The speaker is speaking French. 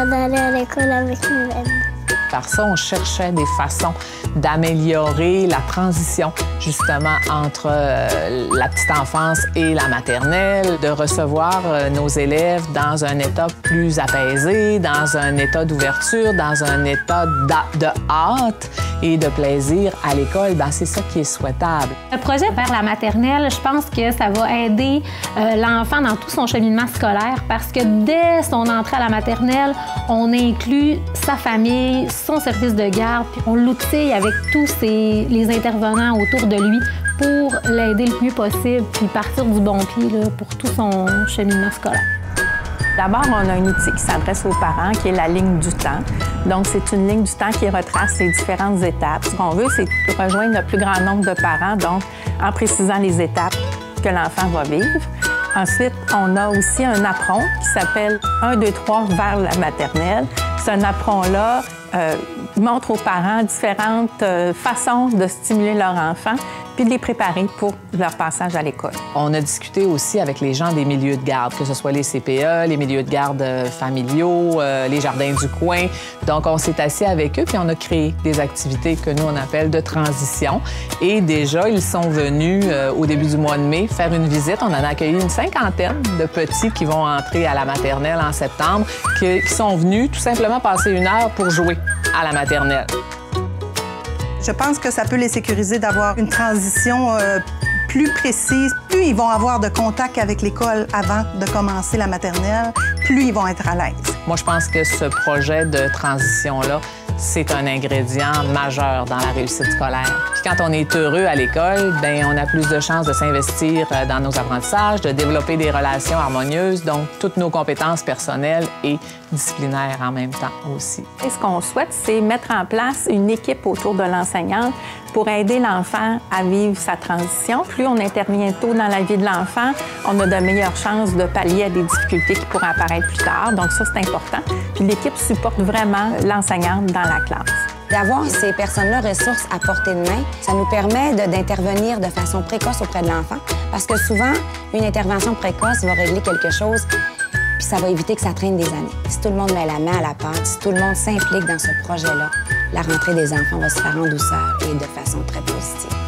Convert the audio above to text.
d'aller à l'école avec mes amis. Par ça, on cherchait des façons d'améliorer la transition, justement, entre la petite enfance et la maternelle, de recevoir nos élèves dans un état plus apaisé, dans un état d'ouverture, dans un état de hâte et de plaisir à l'école. Bien, c'est ça qui est souhaitable. Le projet vers la maternelle, je pense que ça va aider l'enfant dans tout son cheminement scolaire parce que dès son entrée à la maternelle, on inclut sa famille, son service de garde, puis on l'outille avec tous les intervenants autour de lui pour l'aider le mieux possible, puis partir du bon pied là, pour tout son cheminement scolaire. D'abord, on a un outil qui s'adresse aux parents, qui est la ligne du temps. Donc, c'est une ligne du temps qui retrace les différentes étapes. Ce qu'on veut, c'est rejoindre le plus grand nombre de parents, donc en précisant les étapes que l'enfant va vivre. Ensuite, on a aussi un apron qui s'appelle 1, 2, 3 vers la maternelle. Ce apron-là montre aux parents différentes façons de stimuler leur enfant puis de les préparer pour leur passage à l'école. On a discuté aussi avec les gens des milieux de garde, que ce soit les CPE, les milieux de garde familiaux, les jardins du coin. Donc, on s'est assis avec eux puis on a créé des activités que nous, on appelle de transition. Et déjà, ils sont venus au début du mois de mai faire une visite. On en a accueilli une 50aine de petits qui vont entrer à la maternelle en septembre, qui sont venus tout simplement passer 1 heure pour jouer à la maternelle. Je pense que ça peut les sécuriser d'avoir une transition plus précise. Plus ils vont avoir de contact avec l'école avant de commencer la maternelle, plus ils vont être à l'aise. Moi, je pense que ce projet de transition-là, c'est un ingrédient majeur dans la réussite scolaire. Puis quand on est heureux à l'école, bien, on a plus de chances de s'investir dans nos apprentissages, de développer des relations harmonieuses, donc toutes nos compétences personnelles et disciplinaires en même temps aussi. Et ce qu'on souhaite, c'est mettre en place une équipe autour de l'enseignante pour aider l'enfant à vivre sa transition. Plus on intervient tôt dans la vie de l'enfant, on a de meilleures chances de pallier à des difficultés qui pourraient apparaître plus tard. Donc ça, c'est important. Puis l'équipe supporte vraiment l'enseignante dans la classe. D'avoir ces personnes-là ressources à portée de main, ça nous permet d'intervenir de façon précoce auprès de l'enfant. Parce que souvent, une intervention précoce va régler quelque chose, puis ça va éviter que ça traîne des années. Si tout le monde met la main à la pâte, si tout le monde s'implique dans ce projet-là, la rentrée des enfants va se faire en douceur et de façon très positive.